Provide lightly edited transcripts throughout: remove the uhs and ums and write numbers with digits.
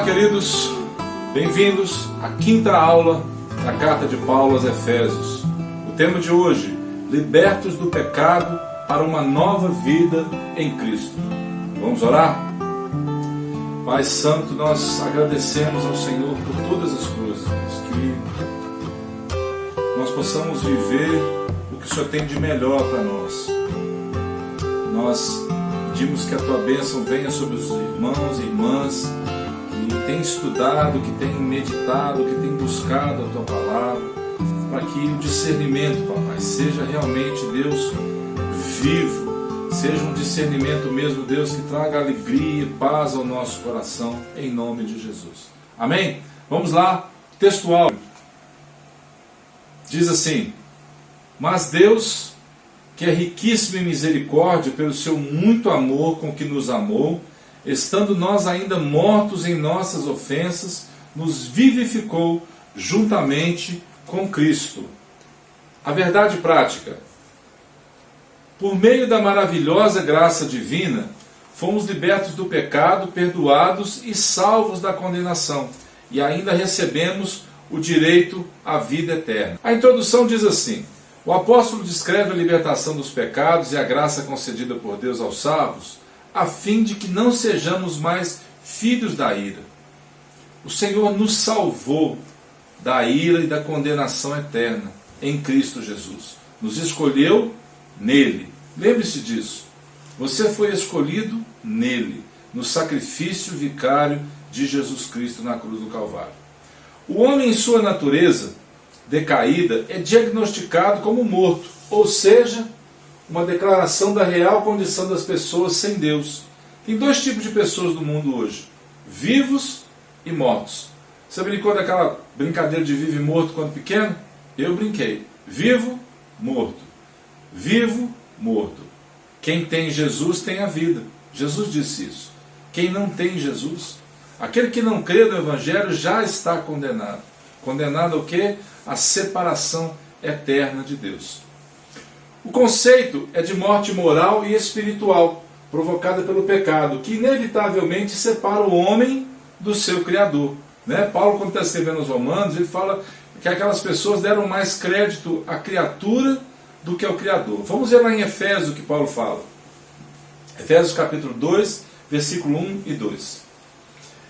queridos, bem-vindos à quinta aula da carta de Paulo aos Efésios. O tema de hoje: libertos do pecado para uma nova vida em Cristo. Vamos orar? Pai Santo, nós agradecemos ao Senhor por todas as coisas, que nós possamos viver o que o Senhor tem de melhor para nós. Nós pedimos que a Tua bênção venha sobre os irmãos e irmãs que têm estudado, que têm meditado, que têm buscado a Tua palavra, para que o discernimento, Papai, seja realmente, Deus, vivo, seja um discernimento mesmo, Deus, que traga alegria e paz ao nosso coração, em nome de Jesus. Amém? Vamos lá, textual. Diz assim: mas Deus, que é riquíssimo em misericórdia, pelo seu muito amor com que nos amou, estando nós ainda mortos em nossas ofensas, nos vivificou juntamente com Cristo. A verdade prática: por meio da maravilhosa graça divina, fomos libertos do pecado, perdoados e salvos da condenação, e ainda recebemos o direito à vida eterna. A introdução diz assim: o apóstolo descreve a libertação dos pecados e a graça concedida por Deus aos salvos, a fim de que não sejamos mais filhos da ira. O Senhor nos salvou da ira e da condenação eterna em Cristo Jesus. Nos escolheu nele. Lembre-se disso. Você foi escolhido nele, no sacrifício vicário de Jesus Cristo na cruz do Calvário. O homem, em sua natureza decaída, é diagnosticado como morto, ou seja, uma declaração da real condição das pessoas sem Deus. Tem dois tipos de pessoas no mundo hoje: vivos e mortos. Você brincou daquela brincadeira de vivo e morto quando pequeno? Eu brinquei. Vivo, morto. Vivo, morto. Quem tem Jesus tem a vida. Jesus disse isso. Quem não tem Jesus, aquele que não crê no Evangelho, já está condenado. Condenado ao quê? A separação eterna de Deus. O conceito é de morte moral e espiritual, provocada pelo pecado, que inevitavelmente separa o homem do seu Criador. Paulo, quando está escrevendo aos Romanos, ele fala que aquelas pessoas deram mais crédito à criatura do que ao Criador. Vamos ver lá em Efésios o que Paulo fala. Efésios capítulo 2, versículo 1 e 2.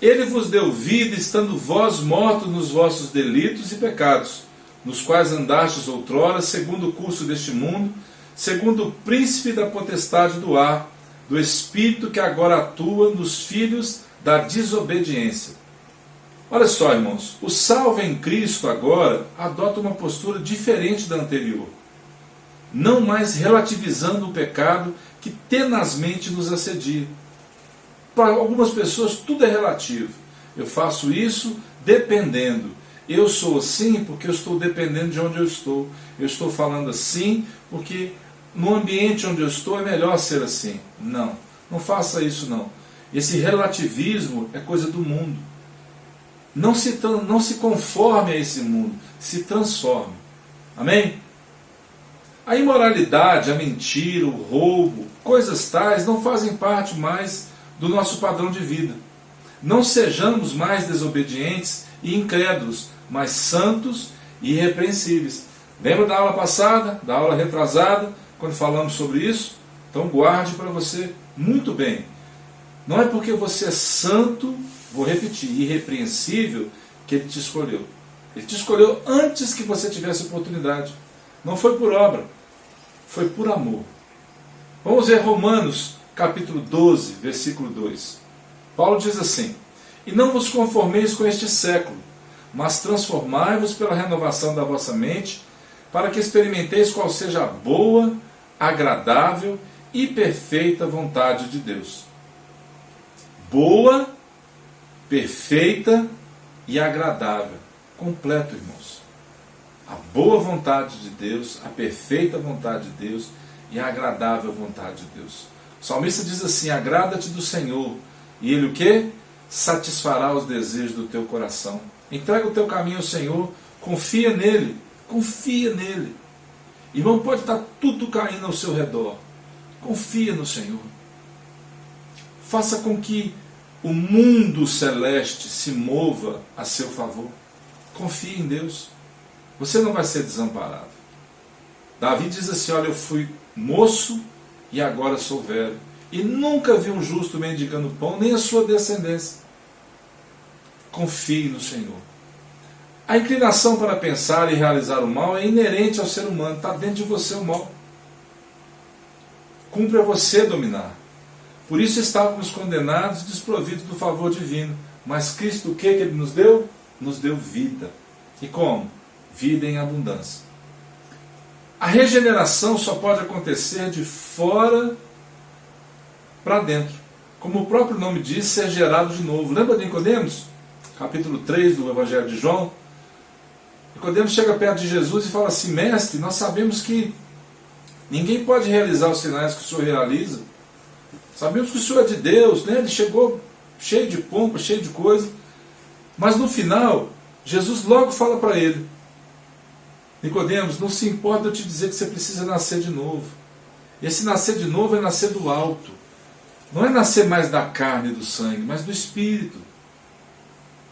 Ele vos deu vida, estando vós mortos nos vossos delitos e pecados, nos quais andastes outrora, segundo o curso deste mundo, segundo o príncipe da potestade do ar, do espírito que agora atua nos filhos da desobediência. Olha só, irmãos, o salvo em Cristo agora adota uma postura diferente da anterior, não mais relativizando o pecado que tenazmente nos assedia. Para algumas pessoas tudo é relativo. Eu faço isso dependendo. Eu sou assim porque eu estou dependendo de onde eu estou. Eu estou falando assim porque no ambiente onde eu estou é melhor ser assim. Não, não faça isso não. Esse relativismo é coisa do mundo. Não se conforme a esse mundo, se transforme. Amém? A imoralidade, a mentira, o roubo, coisas tais não fazem parte mais do nosso padrão de vida. Não sejamos mais desobedientes e incrédulos, mas santos e irrepreensíveis. Lembra da aula passada, da aula retrasada, quando falamos sobre isso? Então guarde para você muito bem. Não é porque você é santo, vou repetir, irrepreensível, que Ele te escolheu. Ele te escolheu antes que você tivesse oportunidade. Não foi por obra, foi por amor. Vamos ver Romanos capítulo 12, versículo 2. Paulo diz assim: e não vos conformeis com este século, mas transformai-vos pela renovação da vossa mente, para que experimenteis qual seja a boa, agradável e perfeita vontade de Deus. Boa, perfeita e agradável. Completo, irmãos. A boa vontade de Deus, a perfeita vontade de Deus e a agradável vontade de Deus. O salmista diz assim: agrada-te do Senhor, e Ele o quê? Satisfará os desejos do teu coração. Entrega o teu caminho ao Senhor, confia nele, confia nele. Irmão, pode estar tudo caindo ao seu redor, confia no Senhor. Faça com que o mundo celeste se mova a seu favor. Confie em Deus. Você não vai ser desamparado. Davi diz assim: olha, eu fui moço e agora sou velho, e nunca vi um justo mendigando pão, nem a sua descendência. Confie no Senhor. A inclinação para pensar e realizar o mal é inerente ao ser humano, está dentro de você o mal. Cumpre a você dominar. Por isso estávamos condenados, desprovidos do favor divino. Mas Cristo, o que Ele nos deu? Nos deu vida. E como? Vida em abundância. A regeneração só pode acontecer de fora para dentro. Como o próprio nome diz, ser gerado de novo. Lembra de Nicodemos? Capítulo 3 do Evangelho de João. Nicodemos chega perto de Jesus e fala assim: mestre, nós sabemos que ninguém pode realizar os sinais que o Senhor realiza. Sabemos que o Senhor é de Deus, né? Ele chegou cheio de pompa, cheio de coisa. Mas no final, Jesus logo fala para ele: Nicodemos, não se importa eu te dizer que você precisa nascer de novo. E esse nascer de novo é nascer do alto. Não é nascer mais da carne e do sangue, mas do Espírito.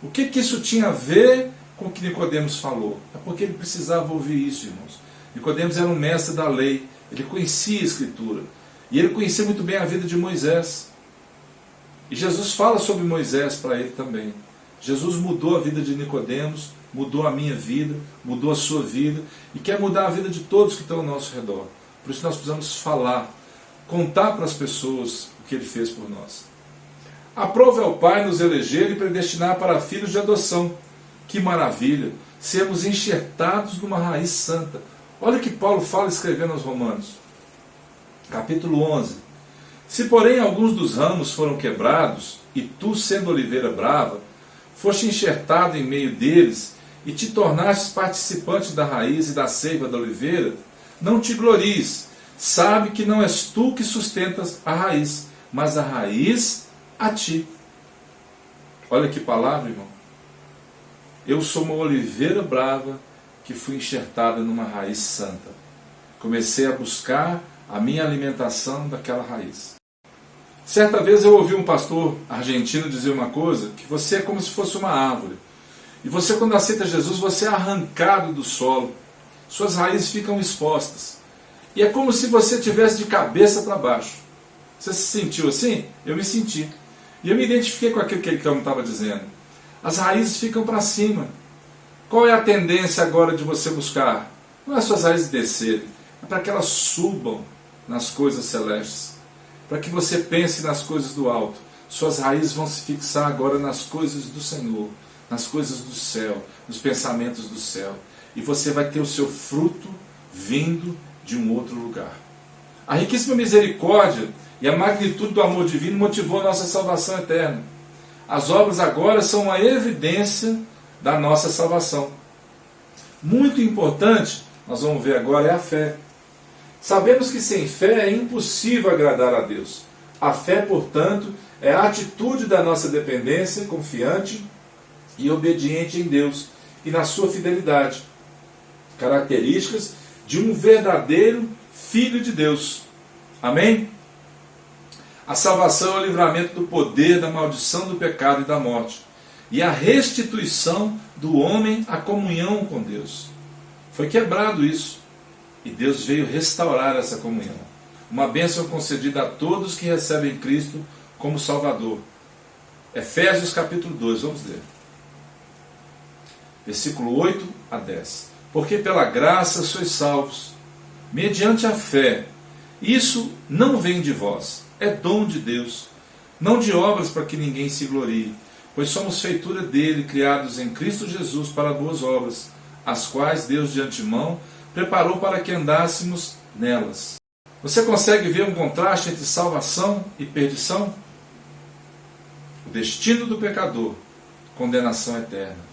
O que isso tinha a ver com o que Nicodemos falou? É porque ele precisava ouvir isso, irmãos. Nicodemos era um mestre da lei. Ele conhecia a Escritura. E ele conhecia muito bem a vida de Moisés. E Jesus fala sobre Moisés para ele também. Jesus mudou a vida de Nicodemos, mudou a minha vida, mudou a sua vida, e quer mudar a vida de todos que estão ao nosso redor. Por isso nós precisamos falar, contar para as pessoas o que Ele fez por nós. Aprove ao Pai nos eleger e predestinar para filhos de adoção. Que maravilha! Sermos enxertados numa raiz santa. Olha o que Paulo fala escrevendo aos Romanos. Capítulo 11. Se porém alguns dos ramos foram quebrados, e tu, sendo oliveira brava, foste enxertado em meio deles, e te tornastes participante da raiz e da seiva da oliveira, não te glories. Sabe que não és tu que sustentas a raiz, mas a raiz a ti. Olha que palavra, irmão. Eu sou uma oliveira brava que fui enxertada numa raiz santa. Comecei a buscar a minha alimentação daquela raiz. Certa vez eu ouvi um pastor argentino dizer uma coisa, que você é como se fosse uma árvore. E você, quando aceita Jesus, você é arrancado do solo. Suas raízes ficam expostas. E é como se você estivesse de cabeça para baixo. Você se sentiu assim? Eu me senti. E eu me identifiquei com aquilo que ele estava dizendo. As raízes ficam para cima. Qual é a tendência agora de você buscar? Não é suas raízes descerem, é para que elas subam nas coisas celestes. Para que você pense nas coisas do alto. Suas raízes vão se fixar agora nas coisas do Senhor, nas coisas do céu, nos pensamentos do céu. E você vai ter o seu fruto vindo de um outro lugar. A riquíssima misericórdia e a magnitude do amor divino motivou a nossa salvação eterna. As obras agora são uma evidência da nossa salvação. Muito importante, nós vamos ver agora, é a fé. Sabemos que sem fé é impossível agradar a Deus. A fé, portanto, é a atitude da nossa dependência confiante e obediente em Deus e na sua fidelidade. Características de um verdadeiro Filho de Deus. Amém? A salvação é o livramento do poder, da maldição do pecado e da morte. E a restituição do homem à comunhão com Deus. Foi quebrado isso. E Deus veio restaurar essa comunhão. Uma bênção concedida a todos que recebem Cristo como Salvador. Efésios capítulo 2, vamos ler. Versículo 8 a 10. Porque pela graça sois salvos, mediante a fé. Isso não vem de vós, é dom de Deus. Não de obras para que ninguém se glorie, pois somos feitura dele, criados em Cristo Jesus para boas obras, as quais Deus de antemão preparou para que andássemos nelas. Você consegue ver um contraste entre salvação e perdição? O destino do pecador, condenação eterna.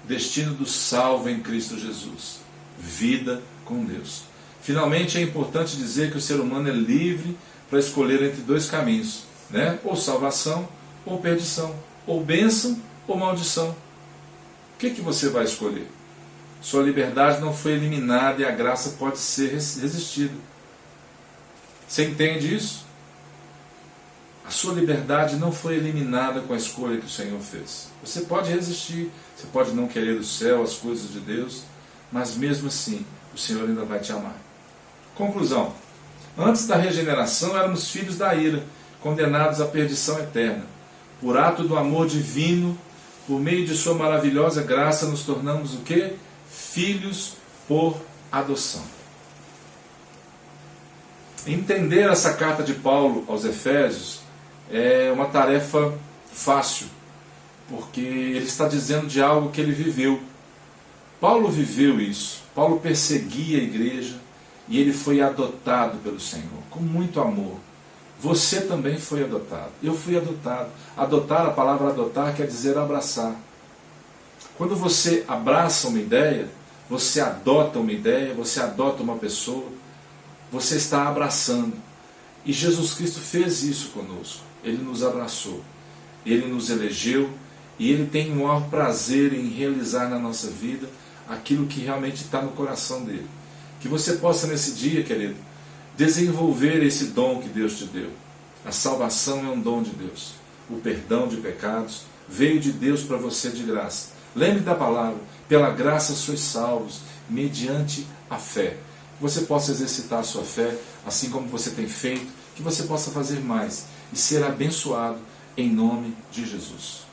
O destino do salvo em Cristo Jesus, vida com Deus. Finalmente é importante dizer que o ser humano é livre para escolher entre dois caminhos, né? Ou salvação ou perdição, ou bênção ou maldição. O que você vai escolher? Sua liberdade não foi eliminada e a graça pode ser resistida. Você entende isso? sua liberdade não foi eliminada com a escolha que o Senhor fez. Você pode resistir, você pode não querer o céu, as coisas de Deus, mas mesmo assim, o Senhor ainda vai te amar. Conclusão. Antes da regeneração éramos filhos da ira, condenados à perdição eterna. Por ato do amor divino, por meio de sua maravilhosa graça, nos tornamos o quê? Filhos por adoção. Entender essa carta de Paulo aos Efésios é uma tarefa fácil, porque ele está dizendo de algo que ele viveu. Paulo viveu isso. Paulo perseguia a igreja e ele foi adotado pelo Senhor, com muito amor. Você também foi adotado. Eu fui adotado. Adotar, a palavra adotar quer dizer abraçar. Quando você abraça uma ideia, você adota uma ideia, você adota uma pessoa, você está abraçando. E Jesus Cristo fez isso conosco. Ele nos abraçou. Ele nos elegeu e Ele tem o maior prazer em realizar na nossa vida aquilo que realmente está no coração dele. Que você possa nesse dia, querido, desenvolver esse dom que Deus te deu. A salvação é um dom de Deus. O perdão de pecados veio de Deus para você de graça. Lembre da palavra, pela graça sois salvos, mediante a fé. Que você possa exercitar a sua fé, assim como você tem feito, que você possa fazer mais e ser abençoado em nome de Jesus.